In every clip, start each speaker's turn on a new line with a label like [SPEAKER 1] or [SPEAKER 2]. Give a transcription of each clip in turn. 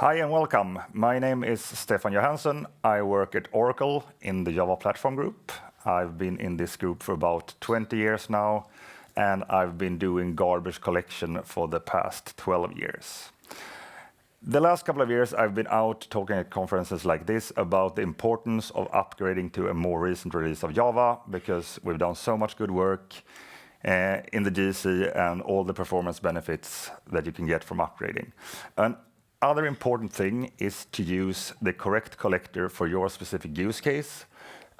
[SPEAKER 1] Hi and welcome. My name is Stefan Johansson. I work at Oracle in the Java Platform Group. I've been in this group for about 20 years now, and I've been doing garbage collection for the past 12 years. The last couple of years, I've been out talking at conferences like this about the importance of upgrading to a more recent release of Java, because we've done so much good work in the GC and all the performance benefits that you can get from upgrading. Another important thing is to use the correct collector for your specific use case,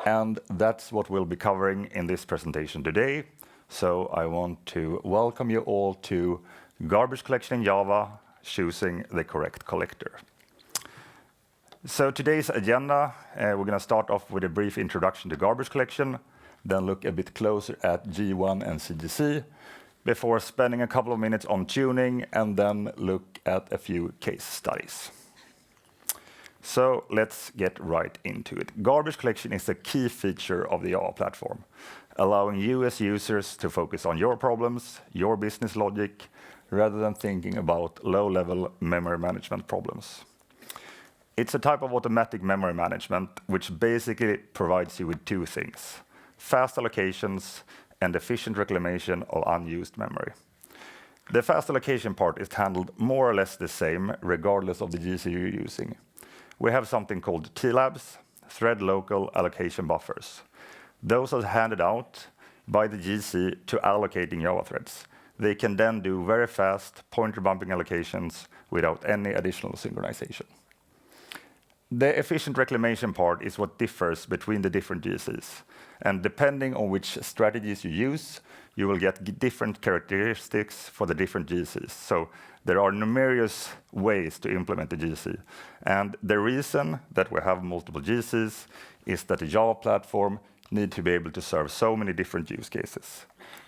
[SPEAKER 1] and that's what we'll be covering in this presentation today. So I want to welcome you all to Garbage Collection in Java, choosing the correct collector. So today's agenda, we're going to start off with a brief introduction to garbage collection, then look a bit closer at G1 and ZGC, before spending a couple of minutes on tuning, and then look at a few case studies. So let's get right into it. Garbage collection is a key feature of the Java platform, allowing you as users to focus on your problems, your business logic, rather than thinking about low-level memory management problems. It's a type of automatic memory management which basically provides you with two things: fast allocations and efficient reclamation of unused memory. The fast allocation part is handled more or less the same regardless of the GC you're using. We have something called TLABs, thread local allocation buffers. Those are handed out by the GC to allocating Java threads. They can then do very fast pointer bumping allocations without any additional synchronization. The efficient reclamation part is what differs between the different GCs. And depending on which strategies you use, you will get different characteristics for the different GCs. So there are numerous ways to implement the GC. And the reason that we have multiple GCs is that the Java platform needs to be able to serve so many different use cases.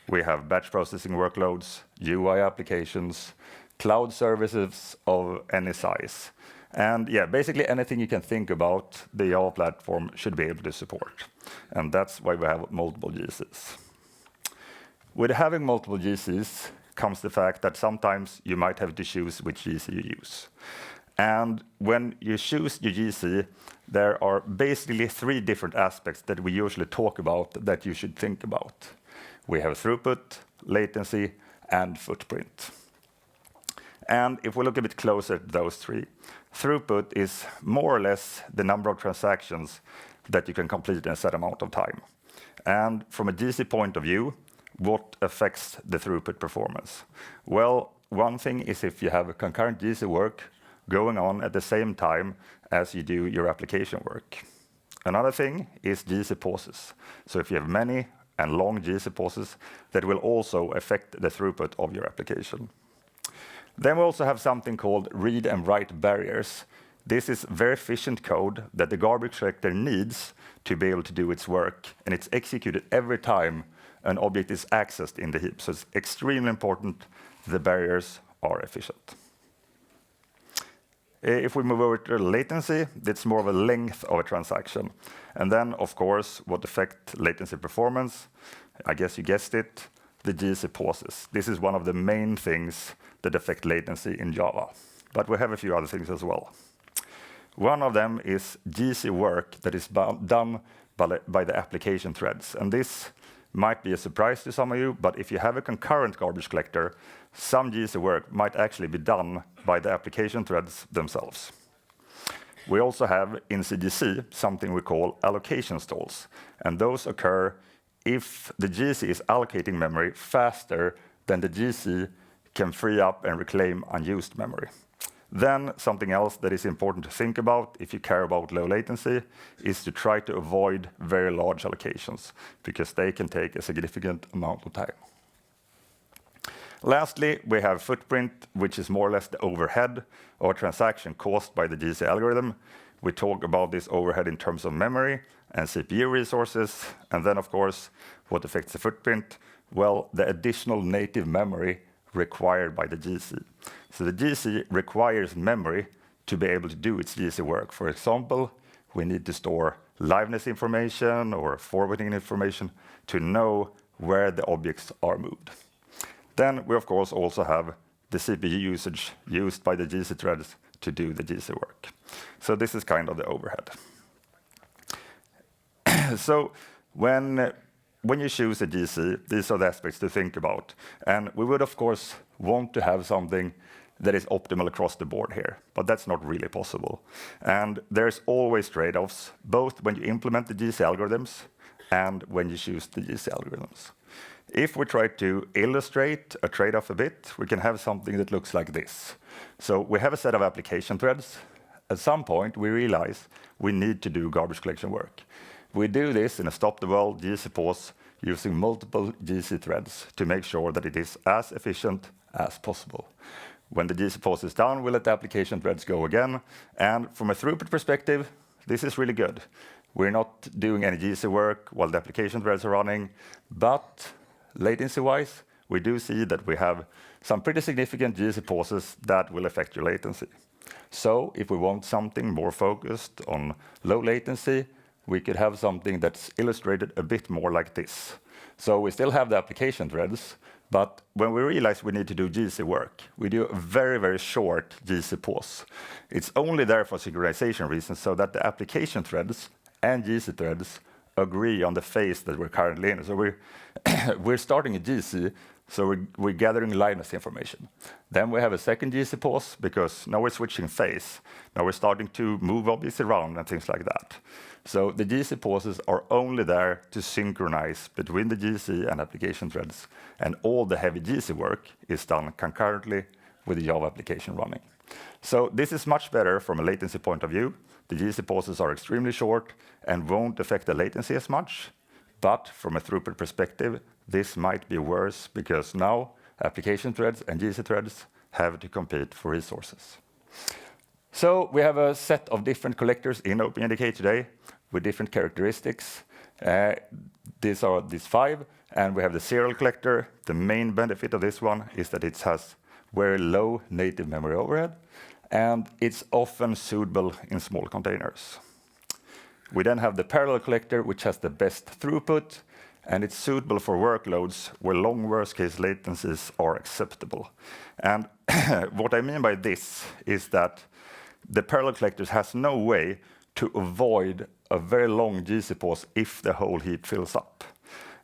[SPEAKER 1] We have batch processing workloads, UI applications, cloud services of any size. And yeah, basically anything you can think about, the Java platform should be able to support. And that's why we have multiple GCs. With having multiple GCs comes the fact that sometimes you might have to choose which GC you use. And when you choose your GC, there are basically three different aspects that we usually talk about that you should think about. We have throughput, latency, and footprint. And if we look a bit closer at those three, throughput is more or less the number of transactions that you can complete in a set amount of time. And from a GC point of view, what affects the throughput performance? Well, one thing is if you have a concurrent GC work going on at the same time as you do your application work. Another thing is GC pauses. So if you have many and long GC pauses, that will also affect the throughput of your application. Then we also have something called read and write barriers. This is very efficient code that the garbage collector needs to be able to do its work, and it's executed every time an object is accessed in the heap. So it's extremely important the barriers are efficient. If we move over to latency, it's more of a length of a transaction. And then, of course, what affects latency performance, I guess you guessed it, the GC pauses. This is one of the main things that affect latency in Java. But we have a few other things as well. One of them is GC work that is done by the application threads. And this might be a surprise to some of you, but if you have a concurrent garbage collector, some GC work might actually be done by the application threads themselves. We also have in ZGC something we call allocation stalls, and those occur if the GC is allocating memory faster than the GC can free up and reclaim unused memory. Then something else that is important to think about if you care about low latency is to try to avoid very large allocations, because they can take a significant amount of time. Lastly, we have footprint, which is more or less the overhead of a transaction caused by the GC algorithm. We talk about this overhead in terms of memory and CPU resources. And then, of course, what affects the footprint? Well, the additional native memory required by the GC. So the GC requires memory to be able to do its GC work. For example, we need to store liveness information or forwarding information to know where the objects are moved. Then we, of course, also have the CPU usage used by the GC threads to do the GC work. So this is kind of the overhead. So when you choose a GC, these are the aspects to think about. And we would, of course, want to have something that is optimal across the board here, but that's not really possible. And there's always trade-offs, both when you implement the GC algorithms and when you choose the GC algorithms. If we try to illustrate a trade-off a bit, we can have something that looks like this. So we have a set of application threads. At some point, we realize we need to do garbage collection work. We do this in a stop-the-world GC pause using multiple GC threads to make sure that it is as efficient as possible. When the GC pause is done, we let the application threads go again. And from a throughput perspective, this is really good. We're not doing any GC work while the application threads are running, but latency-wise, we do see that we have some pretty significant GC pauses that will affect your latency. So if we want something more focused on low latency, we could have something that's illustrated a bit more like this. So we still have the application threads, but when we realize we need to do GC work, we do a very, very short GC pause. It's only there for synchronization reasons so that the application threads and GC threads agree on the phase that we're currently in. So we're starting a GC, so we're gathering liveness information. Then we have a second GC pause because now we're switching phase. Now we're starting to move objects around and things like that. So the GC pauses are only there to synchronize between the GC and application threads, and all the heavy GC work is done concurrently with the Java application running. So this is much better from a latency point of view. The GC pauses are extremely short and won't affect the latency as much. But from a throughput perspective, this might be worse because now application threads and GC threads have to compete for resources. So we have a set of different collectors in OpenJDK today with different characteristics. These are these 5, and we have the serial collector. The main benefit of this one is that it has very low native memory overhead, and it's often suitable in small containers. We then have the parallel collector, which has the best throughput, and it's suitable for workloads where long worst-case latencies are acceptable. And what I mean by this is that the parallel collector has no way to avoid a very long GC pause if the whole heap fills up.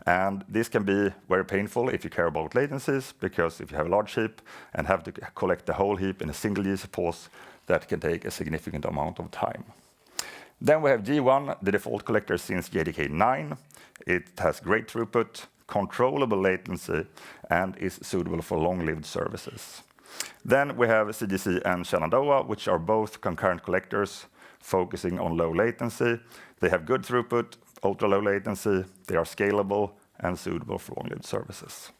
[SPEAKER 1] And this can be very painful if you care about latencies, because if you have a large heap and have to collect the whole heap in a single GC pause, that can take a significant amount of time. Then we have G1, the default collector since JDK 9. It has great throughput, controllable latency, and is suitable for long-lived services. Then we have ZGC and Shenandoah, which are both concurrent collectors focusing on low latency. They have good throughput, ultra-low latency, they are scalable and suitable for long-lived services.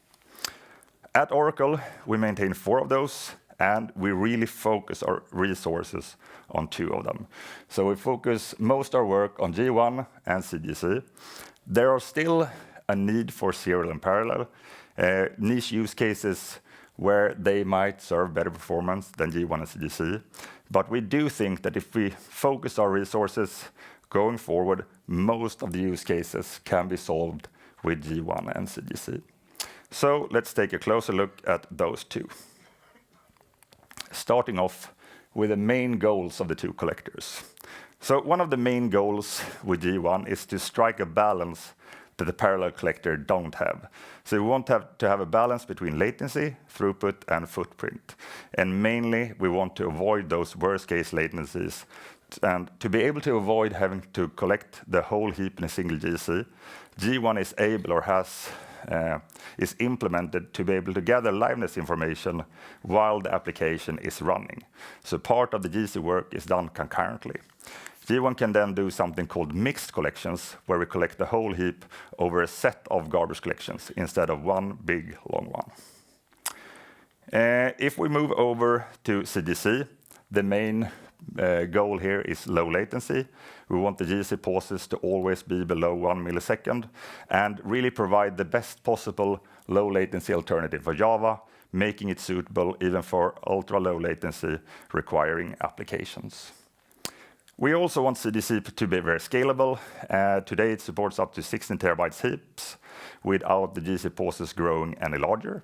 [SPEAKER 1] At Oracle, we maintain 4 of those, and we really focus our resources on 2 of them. So we focus most our work on G1 and ZGC. There are still a need for serial and parallel, niche use cases where they might serve better performance than G1 and ZGC. But we do think that if we focus our resources going forward, most of the use cases can be solved with G1 and ZGC. So let's take a closer look at those 2. Starting off with the main goals of the 2 collectors. So one of the main goals with G1 is to strike a balance that the parallel collector don't have. So we want to have a balance between latency, throughput, and footprint. And mainly, we want to avoid those worst-case latencies. And to be able to avoid having to collect the whole heap in a single GC, G1 is able or is implemented to be able to gather liveness information while the application is running. So part of the GC work is done concurrently. G1 can then do something called mixed collections, where we collect the whole heap over a set of garbage collections instead of one big, long one. If we move over to ZGC, the main goal here is low latency. We want the GC pauses to always be below 1 millisecond and really provide the best possible low latency alternative for Java, making it suitable even for ultra low latency requiring applications. We also want ZGC to be very scalable. Today it supports up to 16 terabytes heaps without the GC pauses growing any larger.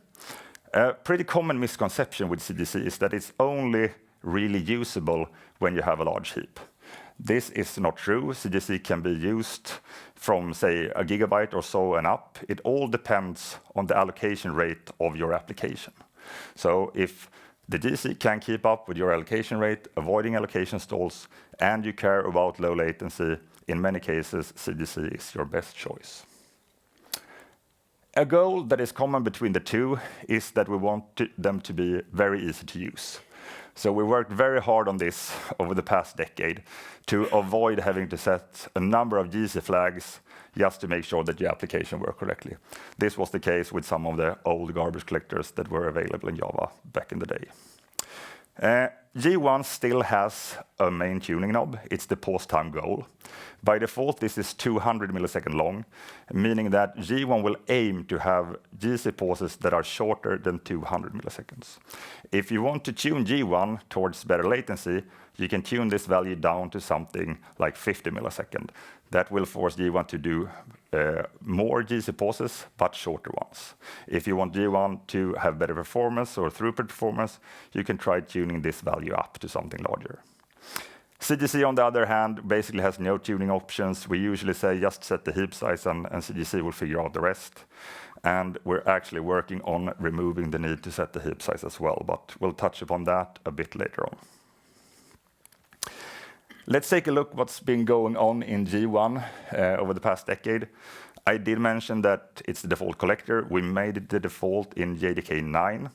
[SPEAKER 1] A pretty common misconception with ZGC is that it's only really usable when you have a large heap. This is not true. ZGC can be used from, say, a gigabyte or so and up. It all depends on the allocation rate of your application. So if the GC can keep up with your allocation rate, avoiding allocation stalls, and you care about low latency, in many cases, ZGC is your best choice. A goal that is common between the two is that we want them to be very easy to use. So we worked very hard on this over the past decade to avoid having to set a number of GC flags just to make sure that your application worked correctly. This was the case with some of the old garbage collectors that were available in Java back in the day. G1 still has a main tuning knob. It's the pause time goal. By default, this is 200 milliseconds long, meaning that G1 will aim to have GC pauses that are shorter than 200 milliseconds. If you want to tune G1 towards better latency, you can tune this value down to something like 50 milliseconds. That will force G1 to do more GC pauses, but shorter ones. If you want G1 to have better performance or throughput performance, you can try tuning this value up to something larger. ZGC, on the other hand, basically has no tuning options. We usually say just set the heap size and ZGC will figure out the rest. And we're actually working on removing the need to set the heap size as well, but we'll touch upon that a bit later on. Let's take a look what's been going on in G1 over the past decade. I did mention that it's the default collector. We made it the default in JDK 9.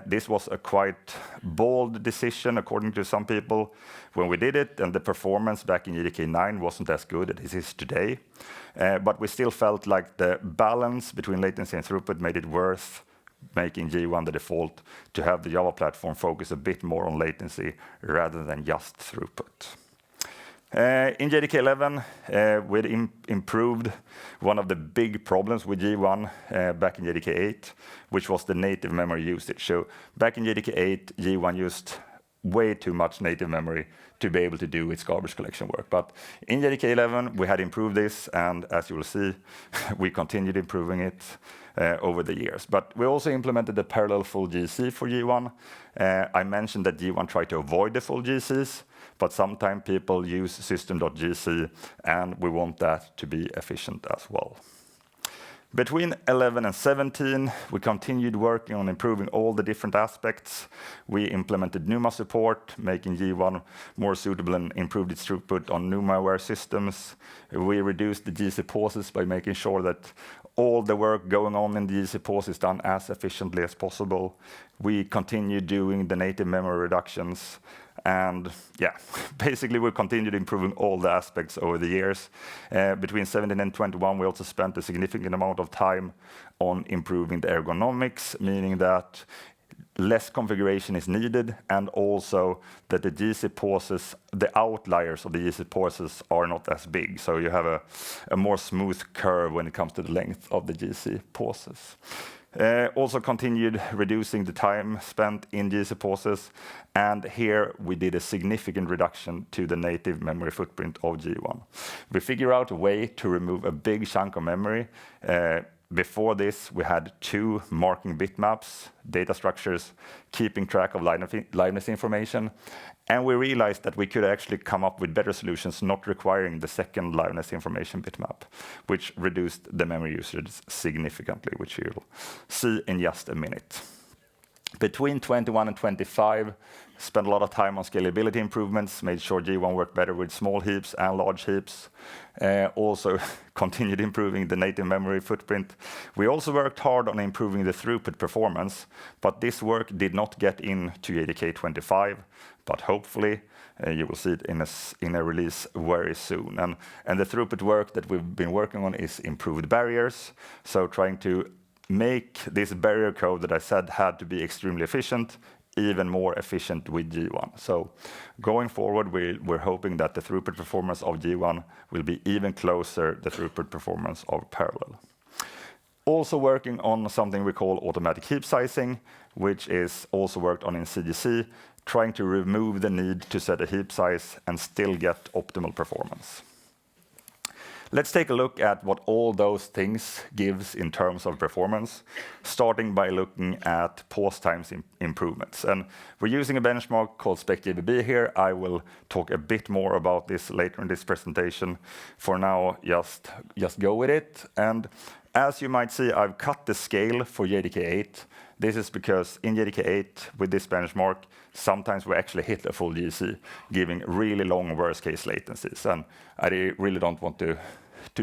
[SPEAKER 1] This was a quite bold decision, according to some people, when we did it, and the performance back in JDK 9 wasn't as good as it is today. But we still felt like the balance between latency and throughput made it worth making G1 the default to have the Java platform focus a bit more on latency rather than just throughput. In JDK 11, we improved one of the big problems with G1 back in JDK 8, which was the native memory usage. So back in JDK 8, G1 used way too much native memory to be able to do its garbage collection work. But in JDK 11, we had improved this, and as you will see, we continued improving it over the years. But we also implemented the parallel full GC for G1. I mentioned that G1 tried to avoid the full GCs, but sometimes people use system.gc, and we want that to be efficient as well. Between 11 and 17, we continued working on improving all the different aspects. We implemented NUMA support, making G1 more suitable and improved its throughput on NUMA-aware systems. We reduced the GC pauses by making sure that all the work going on in the GC pause is done as efficiently as possible. We continued doing the native memory reductions. And yeah, basically we continued improving all the aspects over the years. Between 17 and 21, we also spent a significant amount of time on improving the ergonomics, meaning that less configuration is needed, and also that the GC pauses, the outliers of the GC pauses are not as big. So you have a more smooth curve when it comes to the length of the GC pauses. Also continued reducing the time spent in GC pauses, and here we did a significant reduction to the native memory footprint of G1. We figured out a way to remove a big chunk of memory. Before this, we had 2 marking bitmaps, data structures, keeping track of liveness information. And we realized that we could actually come up with better solutions not requiring the second liveness information bitmap, which reduced the memory usage significantly, which you'll see in just a minute. Between 21 and 25, spent a lot of time on scalability improvements, made sure G1 worked better with small heaps and large heaps. Also continued improving the native memory footprint. We also worked hard on improving the throughput performance, but this work did not get into JDK 25, but hopefully you will see it in a release very soon. And the throughput work that we've been working on is improved barriers, so trying to make this barrier code that I said had to be extremely efficient, even more efficient with G1. So going forward, we're hoping that the throughput performance of G1 will be even closer to the throughput performance of Parallel. Also working on something we call automatic heap sizing, which is also worked on in ZGC, trying to remove the need to set a heap size and still get optimal performance. Let's take a look at what all those things gives in terms of performance, starting by looking at pause times improvements. And we're using a benchmark called SpecGBB here. I will talk a bit more about this later in this presentation. For now, just go with it. And as you might see, I've cut the scale for JDK8. This is because in JDK8, with this benchmark, sometimes we actually hit a full GC, giving really long worst-case latencies. And I really don't want to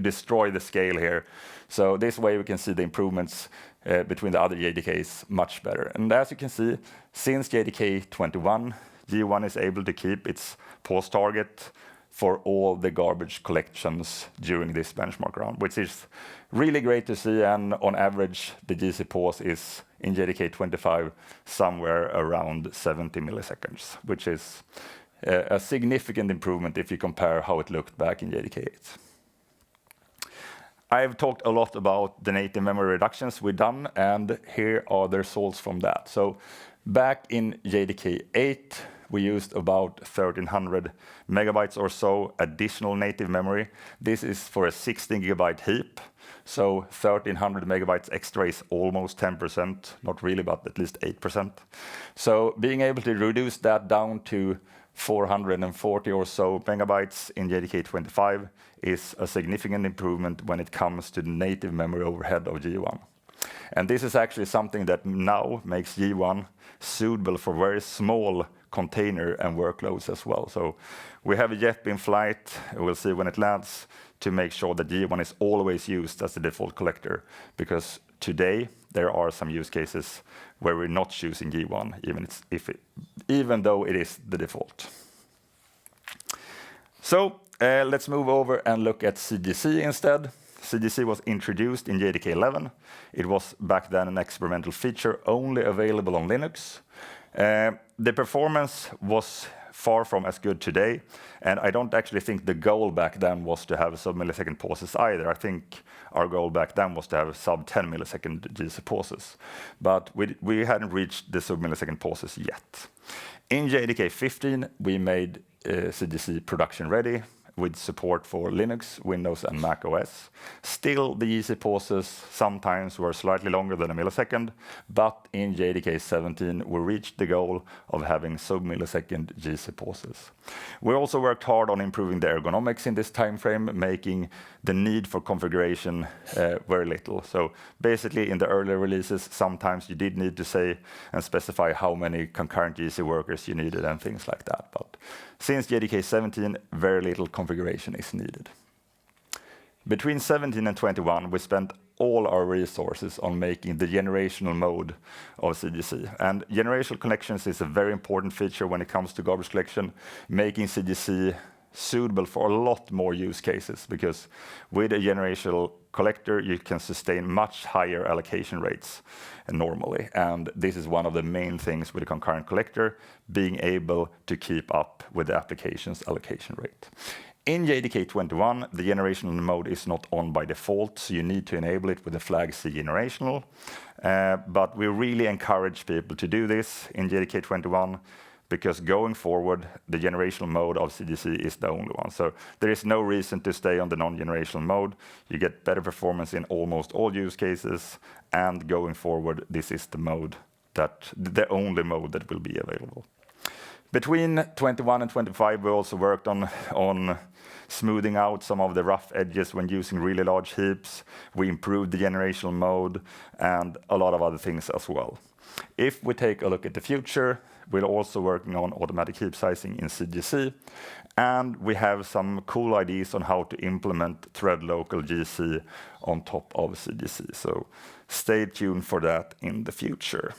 [SPEAKER 1] destroy the scale here. So this way we can see the improvements between the other JDKs much better. And as you can see, since JDK 21, G1 is able to keep its pause target for all the garbage collections during this benchmark round, which is really great to see. And on average, the GC pause is in JDK 25 somewhere around 70 milliseconds, which is a significant improvement if you compare how it looked back in JDK 8. I've talked a lot about the native memory reductions we've done, and here are the results from that. So back in JDK 8, we used about 1,300 megabytes or so additional native memory. This is for a 16 gigabyte heap. So 1,300 megabytes extra is almost 10%, not really, but at least 8%. So being able to reduce that down to 440 or so megabytes in JDK 25 is a significant improvement when it comes to the native memory overhead of G1. And this is actually something that now makes G1 suitable for very small container and workloads as well. So we have a JEP in flight, we'll see when it lands, to make sure that G1 is always used as the default collector, because today there are some use cases where we're not choosing G1, even though it is the default. So let's move over and look at ZGC instead. ZGC was introduced in JDK 11. It was back then an experimental feature only available on Linux. The performance was far from as good today, and I don't actually think the goal back then was to have sub-millisecond pauses either. I think our goal back then was to have sub-10 millisecond GC pauses, but we hadn't reached the sub-millisecond pauses yet. In JDK 15, we made ZGC production ready, with support for Linux, Windows, and Mac OS. Still, the GC pauses sometimes were slightly longer than a millisecond, but in JDK 17, we reached the goal of having sub-millisecond GC pauses. We also worked hard on improving the ergonomics in this time frame, making the need for configuration very little. So basically, in the earlier releases, sometimes you did need to say and specify how many concurrent GC workers you needed and things like that. But since JDK 17, very little configuration is needed. Between 17 and 21, we spent all our resources on making the generational mode of ZGC. And generational connections is a very important feature when it comes to garbage collection, making ZGC suitable for a lot more use cases, because with a generational collector, you can sustain much higher allocation rates normally. And this is one of the main things with a concurrent collector, being able to keep up with the application's allocation rate. In JDK 21, the generational mode is not on by default, so you need to enable it with the flag C generational. But we really encourage people to do this in JDK 21, because going forward, the generational mode of ZGC is the only one. So there is no reason to stay on the non-generational mode. You get better performance in almost all use cases, and going forward, this is the only mode that will be available. Between 21 and 25, we also worked on smoothing out some of the rough edges when using really large heaps. We improved the generational mode and a lot of other things as well. If we take a look at the future, we're also working on automatic heap sizing in ZGC, and we have some cool ideas on how to implement thread local GC on top of ZGC. So stay tuned for that in the future.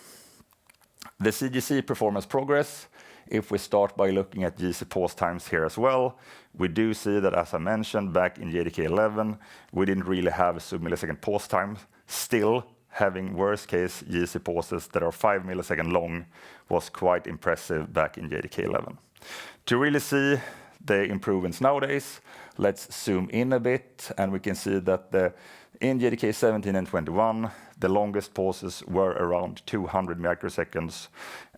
[SPEAKER 1] The ZGC performance progress, if we start by looking at GC pause times here as well, we do see that, as I mentioned, back in JDK 11, we didn't really have a sub-millisecond pause time. Still, having worst-case GC pauses that are 5 milliseconds long was quite impressive back in JDK 11. To really see the improvements nowadays, let's zoom in a bit, and we can see that in JDK 17 and 21, the longest pauses were around 200 microseconds,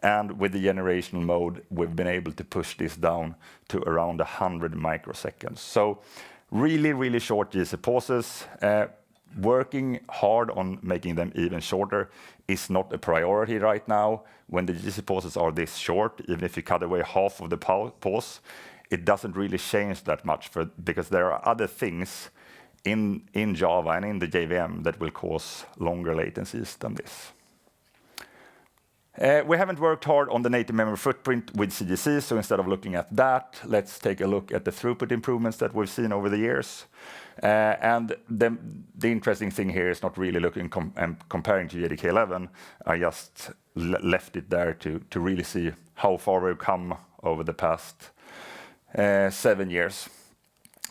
[SPEAKER 1] and with the generational mode, we've been able to push this down to around 100 microseconds. So Really, really short GC pauses. Working hard on making them even shorter is not a priority right now. When the GC pauses are this short, even if you cut away half of the pause, it doesn't really change that much because there are other things in Java and in the JVM that will cause longer latencies than this. We haven't worked hard on the native memory footprint with ZGC, so instead of looking at that, let's take a look at the throughput improvements that we've seen over the years. And the interesting thing here is not really looking comparing to JDK 11. I just left it there to really see how far we've come over the past 7 years.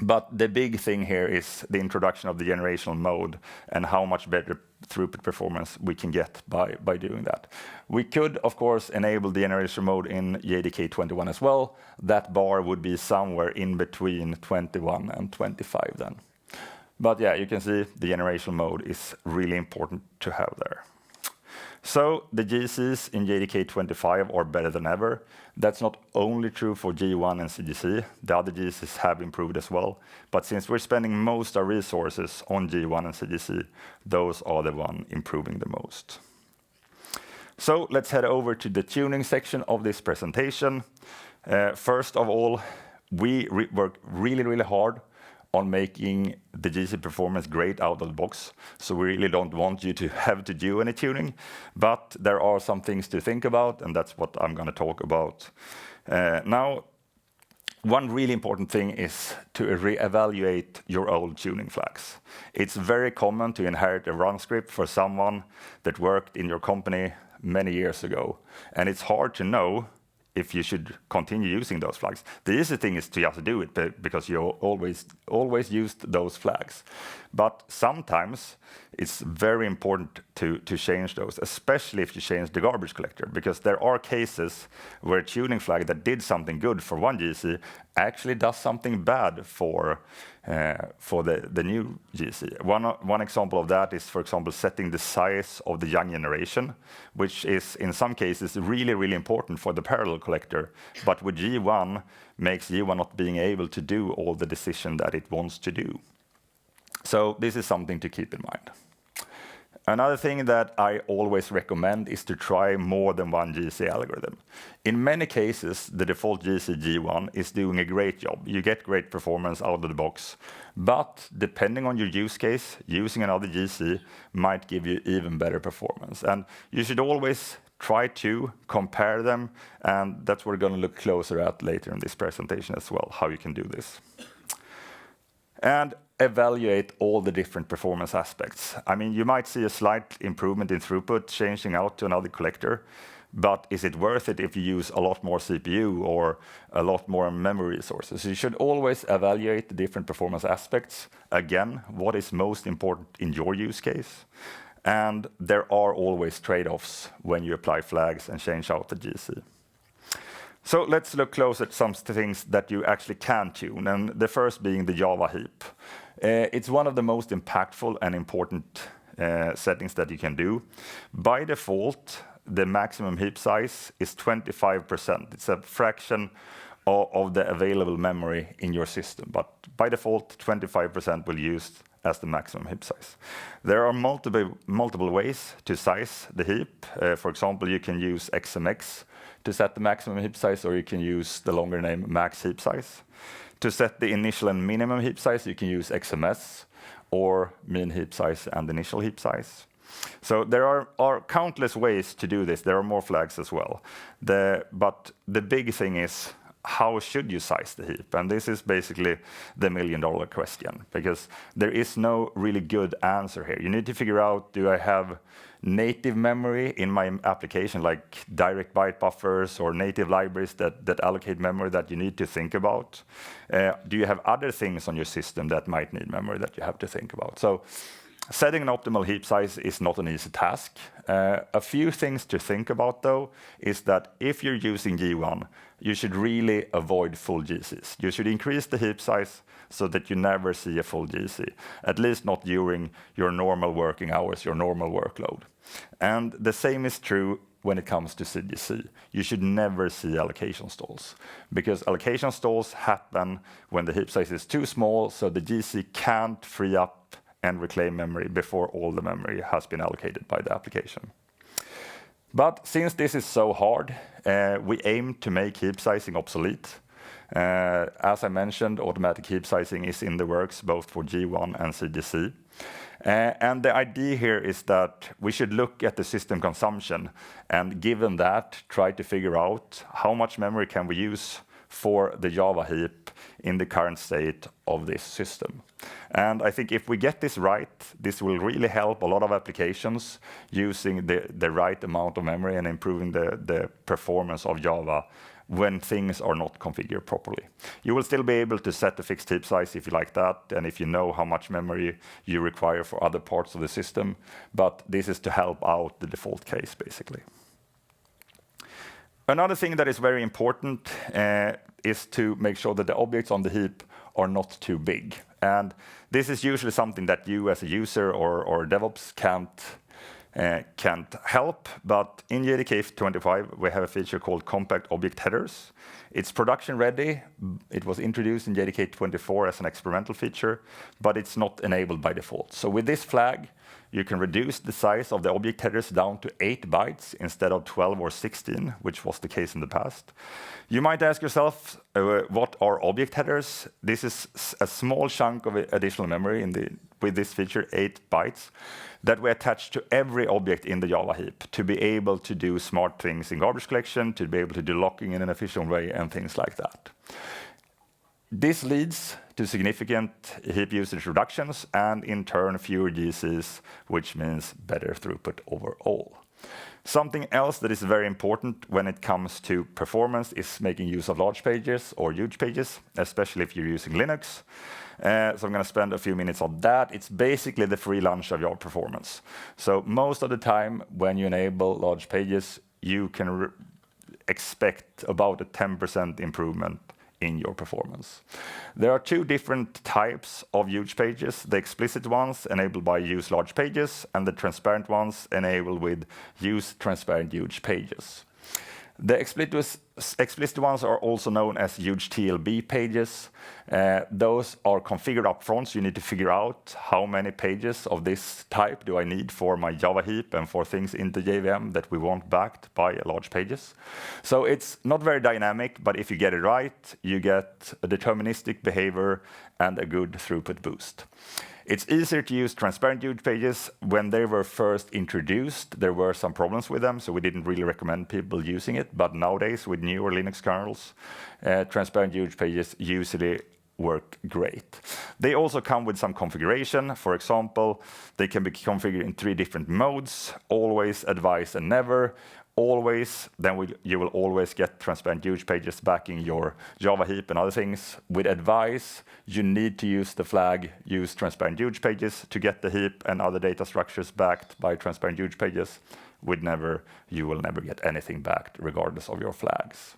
[SPEAKER 1] But the big thing here is the introduction of the generational mode and how much better throughput performance we can get by doing that. We could, of course, enable the generational mode in JDK 21 as well. That bar would be somewhere in between 21 and 25 then. But yeah, you can see the generational mode is really important to have there. So the GCs in JDK 25 are better than ever. That's not only true for G1 and ZGC. The other GCs have improved as well. But since we're spending most of our resources on G1 and ZGC, those are the ones improving the most. So let's head over to the tuning section of this presentation. First of all, we work really, really hard on making the GC performance great out of the box. So we really don't want you to have to do any tuning, but there are some things to think about, and that's what I'm going to talk about. Now, one really important thing is to reevaluate your old tuning flags. It's very common to inherit a run script for someone that worked in your company many years ago, and it's hard to know if you should continue using those flags. The easy thing is to just do it because you always used those flags. But sometimes it's very important to change those, especially if you change the garbage collector, because there are cases where a tuning flag that did something good for one GC actually does something bad for the new GC. One example of that is, for example, setting the size of the young generation, which is in some cases really, really important for the parallel collector, but with G1 makes G1 not being able to do all the decision that it wants to do. So this is something to keep in mind. Another thing that I always recommend is to try more than one GC algorithm. In many cases, the default GC G1 is doing a great job. You get great performance out of the box, but depending on your use case, using another GC might give you even better performance. And you should always try to compare them, and that's what we're going to look closer at later in this presentation as well, how you can do this. And evaluate all the different performance aspects. I mean, you might see a slight improvement in throughput changing out to another collector, but is it worth it if you use a lot more CPU or a lot more memory resources? You should always evaluate the different performance aspects. Again, what is most important in your use case? And there are always trade-offs when you apply flags and change out the GC. So let's look close at some things that you actually can tune, and the first being the Java heap. It's one of the most impactful and important settings that you can do. By default, the maximum heap size is 25%. It's a fraction of the available memory in your system, but by default, 25% will be used as the maximum heap size. There are multiple ways to size the heap. For example, you can use XMX to set the maximum heap size, or you can use the longer name max heap size. To set the initial and minimum heap size, you can use XMS, or mean heap size and initial heap size. So there are countless ways to do this. There are more flags as well. But the big thing is, how should you size the heap? And this is basically the million-dollar question, because there is no really good answer here. You need to figure out, do I have native memory in my application, like direct byte buffers or native libraries that allocate memory that you need to think about? Do you have other things on your system that might need memory that you have to think about? So setting an optimal heap size is not an easy task. A few things to think about, though, is that if you're using G1, you should really avoid full GCs. You should increase the heap size so that you never see a full GC, at least not during your normal working hours, your normal workload. And the same is true when it comes to ZGC. You should never see allocation stalls, because allocation stalls happen when the heap size is too small, so the GC can't free up and reclaim memory before all the memory has been allocated by the application. But since this is so hard, we aim to make heap sizing obsolete. As I mentioned, automatic heap sizing is in the works both for G1 and ZGC. And the idea here is that we should look at the system consumption, and given that, try to figure out how much memory can we use for the Java heap in the current state of this system. And I think if we get this right, this will really help a lot of applications using the right amount of memory and improving the performance of Java when things are not configured properly. You will still be able to set a fixed heap size if you like that, and if you know how much memory you require for other parts of the system, but this is to help out the default case, basically. Another thing that is very important is to make sure that the objects on the heap are not too big. And this is usually something that you as a user or DevOps can't help, but in JDK 25 we have a feature called compact object headers. It's production ready. It was introduced in JDK 24 as an experimental feature, but it's not enabled by default. So with this flag, you can reduce the size of the object headers down to 8 bytes instead of 12 or 16, which was the case in the past. You might ask yourself, what are object headers? This is a small chunk of additional memory with this feature, 8 bytes, that we attach to every object in the Java heap to be able to do smart things in garbage collection, to be able to do locking in an efficient way, and things like that. This leads to significant heap usage reductions and, in turn, fewer GCs, which means better throughput overall. Something else that is very important when it comes to performance is making use of large pages or huge pages, especially if you're using Linux. So I'm going to spend a few minutes on that. It's basically the free lunch of your performance. So most of the time, when you enable large pages, you can expect about a 10% improvement in your performance. There are two different types of huge pages: the explicit ones enabled by use large pages, and the transparent ones enabled with use transparent huge pages. The explicit ones are also known as huge TLB pages. Those are configured up front, so you need to figure out how many pages of this type do I need for my Java heap and for things in the JVM that we want backed by large pages. So it's not very dynamic, but if you get it right, you get a deterministic behavior and a good throughput boost. It's easier to use transparent huge pages. When they were first introduced, there were some problems with them, so we didn't really recommend people using it. But nowadays, with newer Linux kernels, transparent huge pages usually work great. They also come with some configuration. For example, they can be configured in 3 different modes: always, advise, and never. Always, then you will always get transparent huge pages backing your Java heap and other things. With advise, you need to use the flag use transparent huge pages to get the heap and other data structures backed by transparent huge pages. With never, you will never get anything backed regardless of your flags.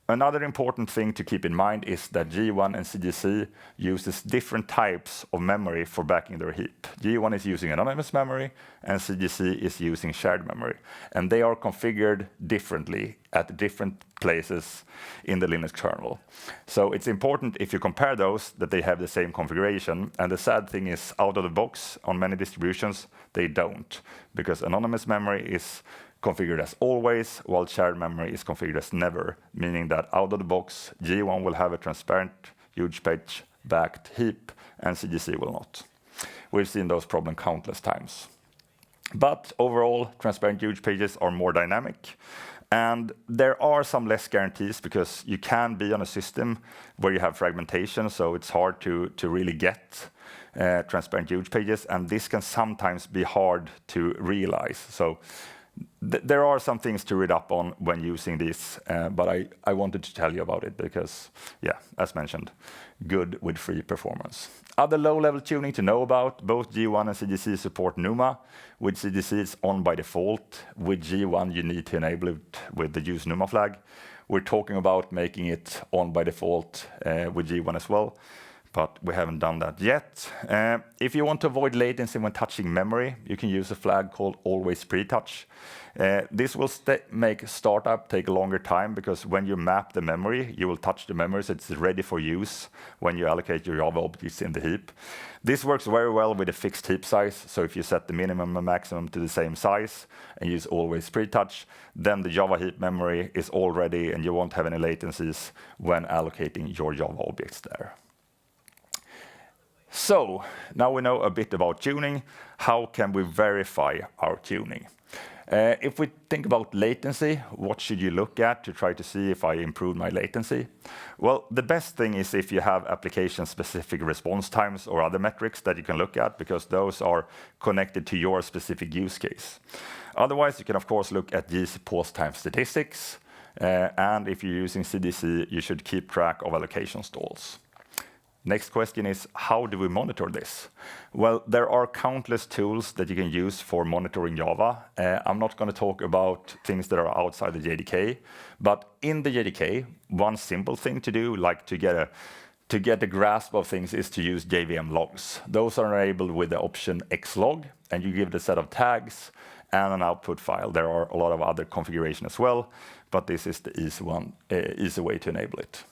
[SPEAKER 1] Another important thing to keep in mind is that G1 and ZGC uses different types of memory for backing their heap. G1 is using anonymous memory, and ZGC is using shared memory. And they are configured differently at different places in the Linux kernel. So it's important, if you compare those, that they have the same configuration. And the sad thing is, out of the box, on many distributions, they don't, because anonymous memory is configured as always, while shared memory is configured as never, meaning that out of the box, G1 will have a transparent huge page backed heap, and ZGC will not. We've seen those problems countless times. But overall, transparent huge pages are more dynamic, and there are some less guarantees, because you can be on a system where you have fragmentation, so it's hard to really get transparent huge pages, and this can sometimes be hard to realize. So there are some things to read up on when using this, but I wanted to tell you about it because, yeah, as mentioned, good with free performance. Other low-level tuning to know about: both G1 and ZGC support NUMA. With ZGC, it's on by default. With G1, you need to enable it with the use NUMA flag. We're talking about making it on by default with G1 as well. but we haven't done that yet. If you want to avoid latency when touching memory, you can use a flag called always pre-touch. This will make startup take a longer time, because when you map the memory, you will touch the memory so it's ready for use when you allocate your Java objects in the heap. This works very well with a fixed heap size, so if you set the minimum and maximum to the same size and use always pre-touch, then the Java heap memory is all ready and you won't have any latencies when allocating your Java objects there. So now we know a bit about tuning. How can we verify our tuning? If we think about latency, what should you look at to try to see if I improved my latency? Well, the best thing is if you have application-specific response times or other metrics that you can look at, because those are connected to your specific use case. Otherwise, you can, of course, look at GC pause time statistics. And if you're using ZGC, you should keep track of allocation stalls. Next question is, how do we monitor this? Well, there are countless tools that you can use for monitoring Java. I'm not going to talk about things that are outside the JDK, but in the JDK, one simple thing to do, like to get a grasp of things, is to use JVM logs. Those are enabled with the option xlog, and you give it a set of tags and an output file. There are a lot of other configuration as well, but this is the easy way to enable it.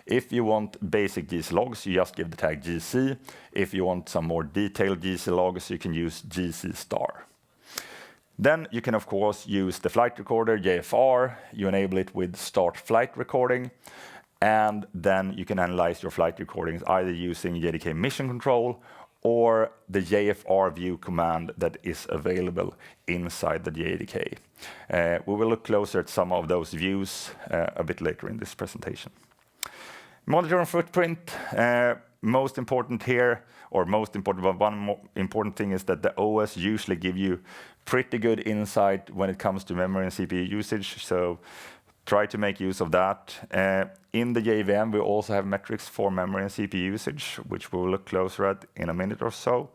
[SPEAKER 1] If you want basic GC logs, you just give the tag GC. If you want some more detailed GC logs, you can use GC star. Then you can, of course, use the flight recorder, JFR. You enable it with start flight recording. And then you can analyze your flight recordings either using JDK mission control or the JFR view command that is available inside the JDK. We will look closer at some of those views a bit later in this presentation. Monitoring footprint, most important here, or most important, but one more important thing is that the OS usually give you pretty good insight when it comes to memory and CPU usage, so try to make use of that. In the JVM, we also have metrics for memory and CPU usage, which we will look closer at in a minute or so.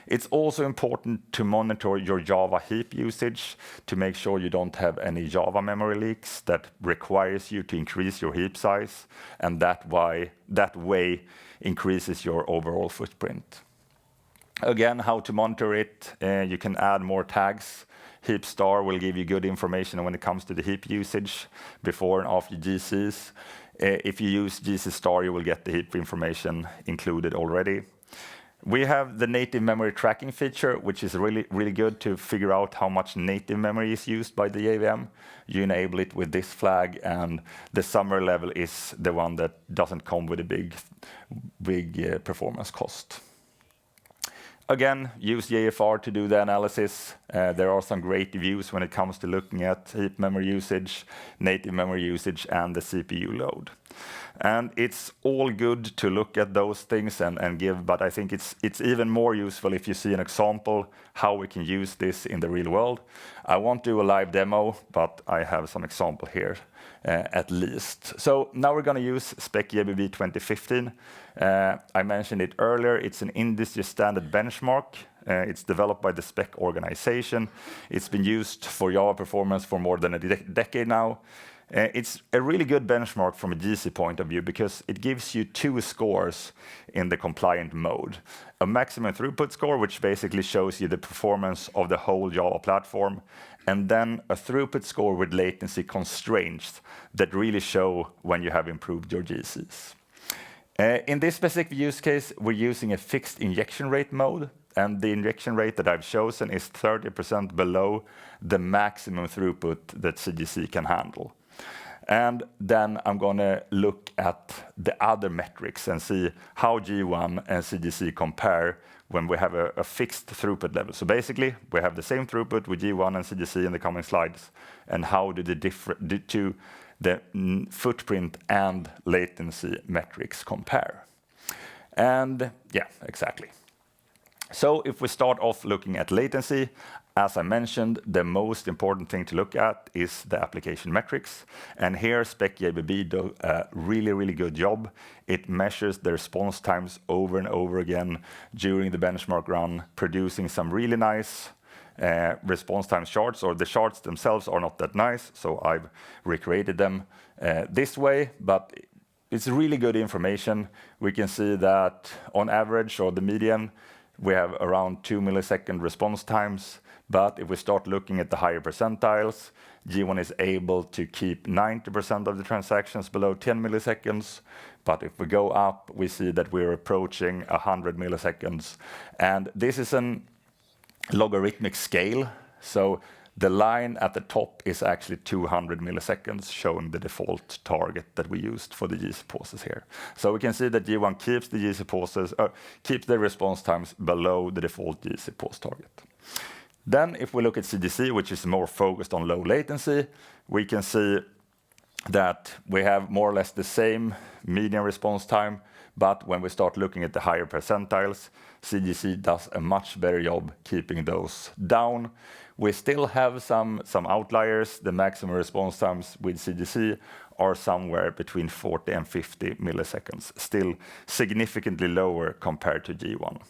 [SPEAKER 1] It's also important to monitor your Java heap usage to make sure you don't have any Java memory leaks that requires you to increase your heap size, and that way increases your overall footprint. Again, how to monitor it, you can add more tags. Heap star will give you good information when it comes to the heap usage before and after GCs. If you use GC star, you will get the heap information included already. We have the native memory tracking feature, which is really good to figure out how much native memory is used by the JVM. You enable it with this flag, and the summary level is the one that doesn't come with a big performance cost. Again, use JFR to do the analysis. There are some great views when it comes to looking at heap memory usage, native memory usage, and the CPU load. And it's all good to look at those things and give, but I think it's even more useful if you see an example how we can use this in the real world. I won't do a live demo, but I have some example here at least. So now we're going to use Spec JBB 2015. I mentioned it earlier. It's an industry standard benchmark. It's developed by the Spec organization. It's been used for Java performance for more than a decade now. It's a really good benchmark from a GC point of view because it gives you two scores in the compliant mode. A maximum throughput score, which basically shows you the performance of the whole Java platform, and then a throughput score with latency constraints that really show when you have improved your GCs. In this specific use case, we're using a fixed injection rate mode, and the injection rate that I've chosen is 30% below the maximum throughput that ZGC can handle. And then I'm going to look at the other metrics and see how G1 and ZGC compare when we have a fixed throughput level. So basically, we have the same throughput with G1 and ZGC in the coming slides, and how do the footprint and latency metrics compare. And yeah, exactly. So if we start off looking at latency, as I mentioned, the most important thing to look at is the application metrics. And here, Spec JBB does a really good job. It measures the response times over and over again during the benchmark run, producing some really nice response time charts, or the charts themselves are not that nice, so I've recreated them this way, but it's really good information. We can see that on average, or the median, we have around 2 millisecond response times. But if we start looking at the higher percentiles, G1 is able to keep 90% of the transactions below 10 milliseconds. But if we go up, we see that we're approaching 100 milliseconds. And this is a logarithmic scale. So the line at the top is actually 200 milliseconds, showing the default target that we used for the GC pauses here. So we can see that G1 keeps the GC pauses, keeps the response times below the default GC pause target. Then if we look at ZGC, which is more focused on low latency, we can see that we have more or less the same median response time, but when we start looking at the higher percentiles, ZGC does a much better job keeping those down. We still have some outliers. The maximum response times with ZGC are somewhere between 40 and 50 milliseconds, still significantly lower compared to G1.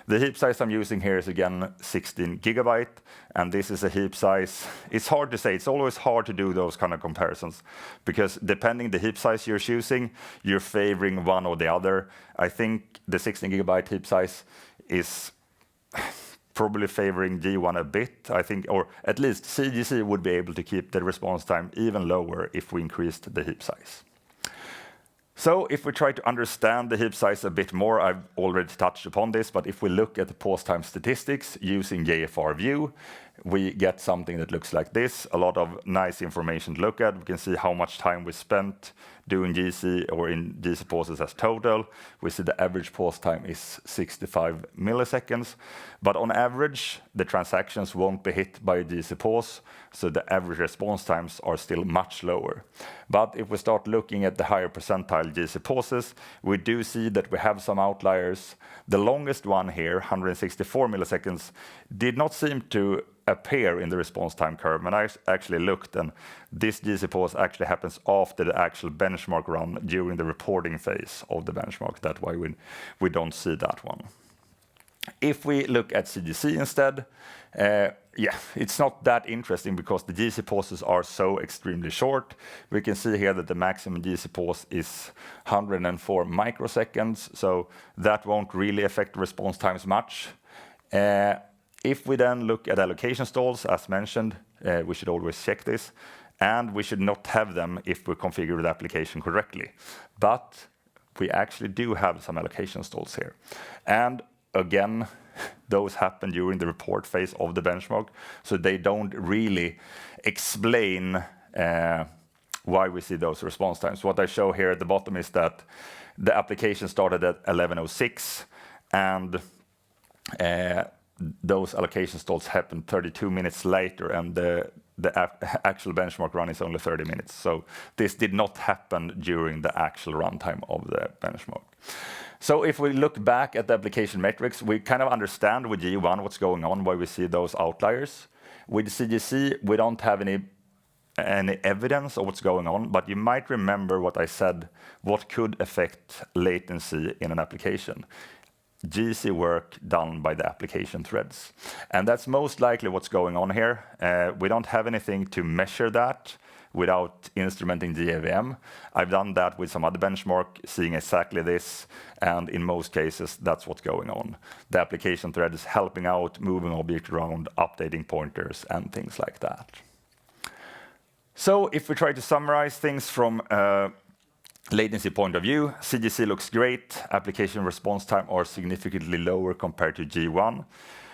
[SPEAKER 1] The heap size I'm using here is again 16 gigabyte, and this is a heap size. It's hard to say. It's always hard to do those kind of comparisons, because depending the heap size you're choosing, you're favoring one or the other. I think the 16 gigabyte heap size is probably favoring G1 a bit, I think, or at least ZGC would be able to keep the response time even lower if we increased the heap size. So if we try to understand the heap size a bit more, I've already touched upon this, but if we look at the pause time statistics using JFR view, we get something that looks like this. A lot of nice information to look at. We can see how much time we spent doing GC or in GC pauses as total. We see the average pause time is 65 milliseconds. But on average, the transactions won't be hit by a GC pause, so the average response times are still much lower. But if we start looking at the higher percentile GC pauses, we do see that we have some outliers. The longest one here, 164 milliseconds, did not seem to appear in the response time curve. And I actually looked, and this GC pause actually happens after the actual benchmark run during the reporting phase of the benchmark. That's why we don't see that one. If we look at ZGC instead, it's not that interesting because the GC pauses are so extremely short. We can see here that the maximum GC pause is 104 microseconds, so that won't really affect response times much. If we then look at allocation stalls, as mentioned, we should always check this, and we should not have them if we configure the application correctly. But we actually do have some allocation stalls here. And again, those happen during the report phase of the benchmark, so they don't really explain why we see those response times. What I show here at the bottom is that the application started at 11:06, and those allocation stalls happened 32 minutes later, and the actual benchmark run is only 30 minutes. So this did not happen during the actual runtime of the benchmark. So if we look back at the application metrics, we kind of understand with G1 what's going on, why we see those outliers. With ZGC, we don't have any evidence of what's going on, but you might remember what I said, what could affect latency in an application. GC work done by the application threads. And that's most likely what's going on here. We don't have anything to measure that without instrumenting GAVM. I've done that with some other benchmark, seeing exactly this, and in most cases, that's what's going on. The application thread is helping out, moving objects around, updating pointers, and things like that. So if we try to summarize things from latency point of view, ZGC looks great. Application response time are significantly lower compared to G1.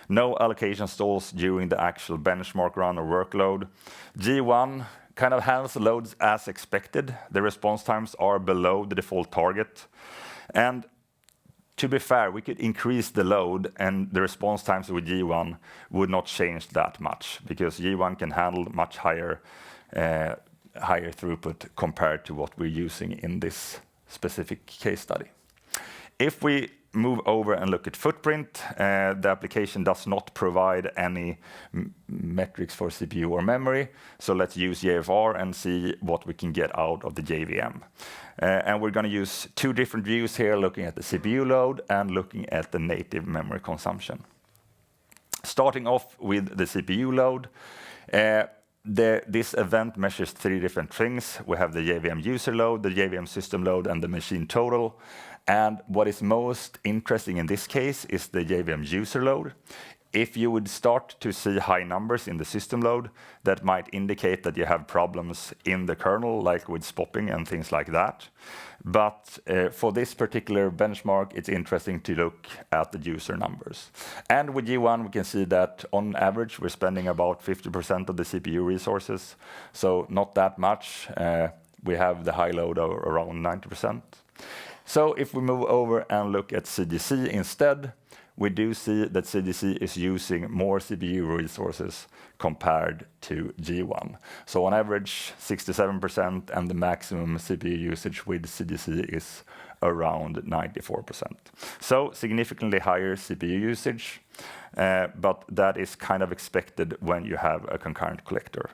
[SPEAKER 1] No allocation stalls during the actual benchmark run or workload. G1 kind of handles the loads as expected. The response times are below the default target. And to be fair, we could increase the load, and the response times with G1 would not change that much, because G1 can handle much higher throughput compared to what we're using in this specific case study. If we move over and look at footprint, the application does not provide any metrics for CPU or memory. So let's use JFR and see what we can get out of the JVM. And we're going to use two different views here, looking at the CPU load and looking at the native memory consumption. Starting off with the CPU load, This event measures 3 different things. We have the JVM user load, the JVM system load, and the machine total. And what is most interesting in this case is the JVM user load. If you would start to see high numbers in the system load, that might indicate that you have problems in the kernel, like with spopping and things like that. But for this particular benchmark, it's interesting to look at the user numbers. And with G1, we can see that on average, we're spending about 50% of the CPU resources, so not that much. We have the high load of around 90%. So if we move over and look at ZGC instead, we do see that ZGC is using more CPU resources compared to G1. So on average, 67%, and the maximum CPU usage with ZGC is around 94%. So significantly higher CPU usage, but that is kind of expected when you have a concurrent collector.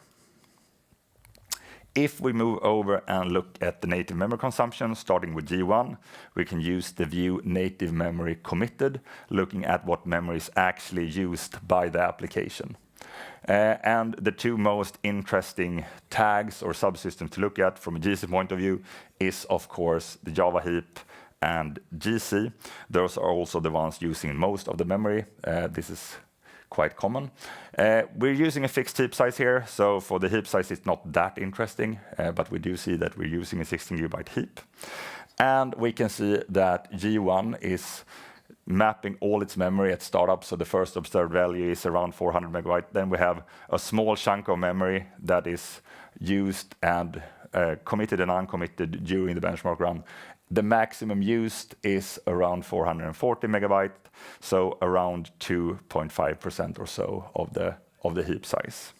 [SPEAKER 1] If we move over and look at the native memory consumption, starting with G1, we can use the view native memory committed, looking at what memory is actually used by the application. And the 2 most interesting tags or subsystems to look at from a GC point of view is, of course, the Java heap and GC. Those are also the ones using most of the memory. This is quite common. We're using a fixed heap size here, so for the heap size it's not that interesting, but we do see that we're using a 16 GB heap. And we can see that G1 is mapping all its memory at startup, so the first observed value is around 400 MB. Then we have a small chunk of memory that is used and committed and uncommitted during the benchmark run. The maximum used is around 440 MB, so around 2.5% or so of the heap size.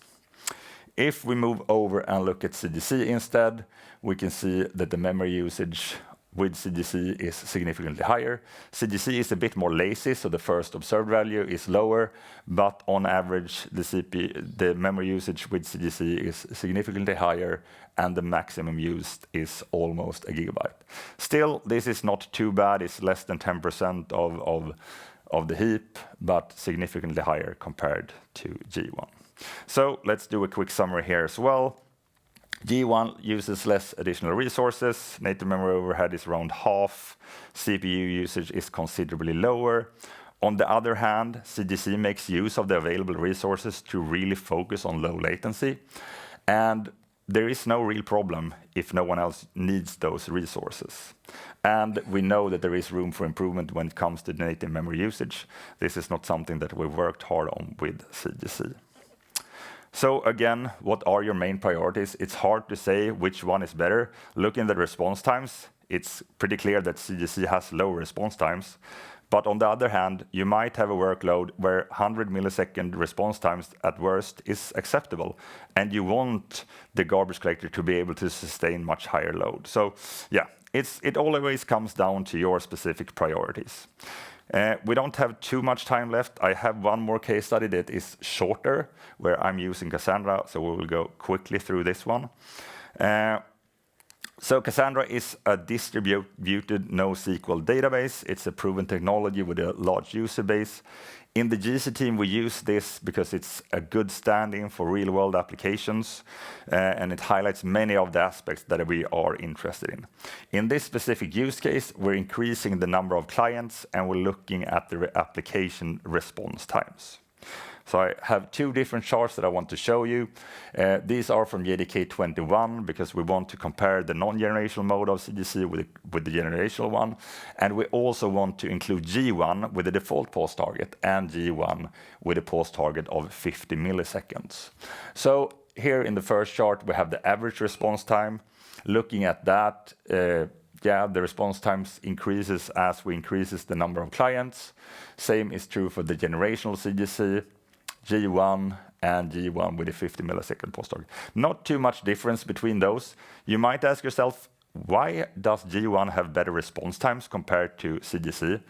[SPEAKER 1] If we move over and look at ZGC instead, we can see that the memory usage with ZGC is significantly higher. ZGC is a bit more lazy, so the first observed value is lower, but on average, the memory usage with ZGC is significantly higher, and the maximum used is almost a gigabyte. Still, this is not too bad. It's less than 10% of the heap, but significantly higher compared to G1. So let's do a quick summary here as well. G1 uses less additional resources. Native memory overhead is around half. CPU usage is considerably lower. On the other hand, ZGC makes use of the available resources to really focus on low latency. And there is no real problem if no one else needs those resources. And we know that there is room for improvement when it comes to native memory usage. This is not something that we've worked hard on with ZGC. So again, what are your main priorities? It's hard to say which one is better. Looking at the response times, it's pretty clear that ZGC has low response times. But on the other hand, you might have a workload where 100 millisecond response times at worst is acceptable, and you want the garbage collector to be able to sustain much higher load. So yeah, it always comes down to your specific priorities. We don't have too much time left. I have one more case study that is shorter, where I'm using Cassandra, so we will go quickly through this one. So Cassandra is a distributed NoSQL database. It's a proven technology with a large user base. In the GC team, we use this because it's a good stand-in for real-world applications, and it highlights many of the aspects that we are interested in. In this specific use case, we're increasing the number of clients, and we're looking at the application response times. So I have 2 different charts that I want to show you. These are from JDK 21, because we want to compare the non-generational mode of ZGC with the generational one. And we also want to include G1 with the default pause target and G1 with a pause target of 50 milliseconds. So here in the first chart, we have the average response time. Looking at that, the response times increases as we increases the number of clients. Same is true for the generational ZGC. G1 and G1 with a 50 millisecond pause target. Not too much difference between those. You might ask yourself, why does G1 have better response times compared to ZGC?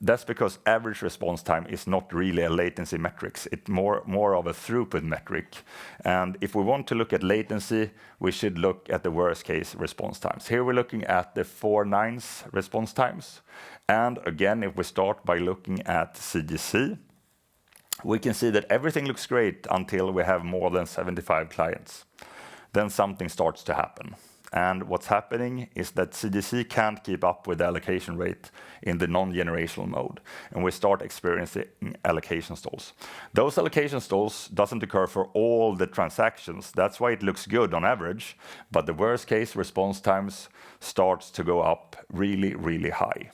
[SPEAKER 1] That's because average response time is not really a latency metric. It's more of a throughput metric. And if we want to look at latency, we should look at the worst case response times. Here we're looking at the 4 nines response times. And again, if we start by looking at ZGC, we can see that everything looks great until we have more than 75 clients. Then something starts to happen. And what's happening is that ZGC can't keep up with the allocation rate in the non-generational mode, and we start experiencing allocation stalls. Those allocation stalls doesn't occur for all the transactions. That's why it looks good on average, but the worst case response times starts to go up really, really high.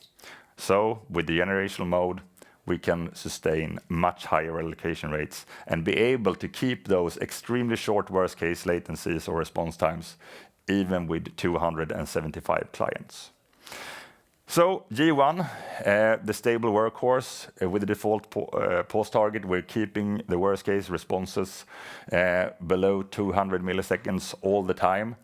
[SPEAKER 1] So with the generational mode, we can sustain much higher allocation rates and be able to keep those extremely short worst case latencies or response times even with 275 clients. So G1, the stable workhorse, with the default pause target, we're keeping the worst case responses below 200 milliseconds all the time.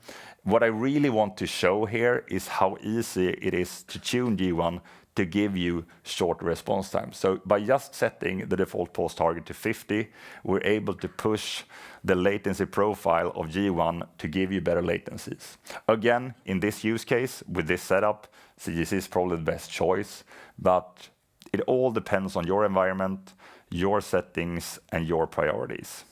[SPEAKER 1] What I really want to show here is how easy it is to tune G1 to give you short response time. So by just setting the default pause target to 50, we're able to push the latency profile of G1 to give you better latencies. Again, in this use case, with this setup, ZGC is probably the best choice, but it all depends on your environment, your settings, and your priorities.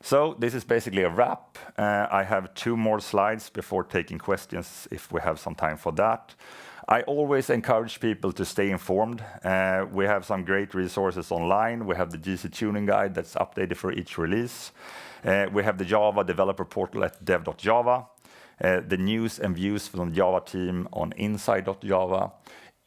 [SPEAKER 1] So this is basically a wrap. I have 2 more slides before taking questions if we have some time for that. I always encourage people to stay informed. We have some great resources online. We have the GC tuning guide that's updated for each release. We have the Java developer portal at dev.java. The news and views from the Java team on inside.java.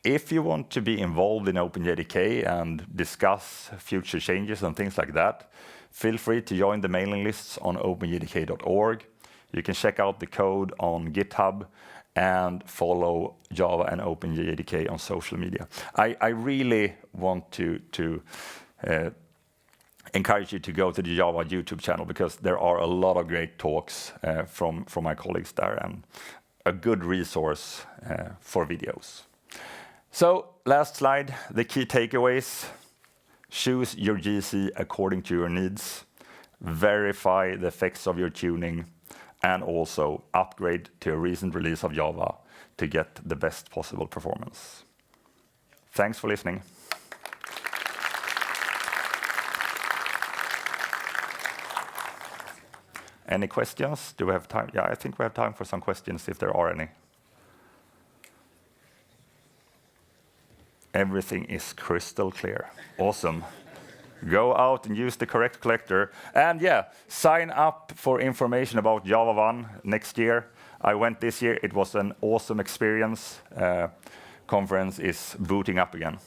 [SPEAKER 1] If you want to be involved in OpenJDK and discuss future changes and things like that, feel free to join the mailing lists on openjdk.org. You can check out the code on GitHub and follow Java and OpenJDK on social media. I really want to encourage you to go to the Java YouTube channel because there are a lot of great talks from my colleagues there and a good resource for videos. So last slide, the key takeaways. Choose your GC according to your needs. Verify the effects of your tuning, and also upgrade to a recent release of Java to get the best possible performance. Thanks for listening. Any questions? Do we have time? Yeah, I think we have time for some questions if there are any. Everything is crystal clear. Awesome. Go out and use the correct collector. And yeah, sign up for information about Java 1 next year. I went this year. It was an awesome experience. Conference is booting up again.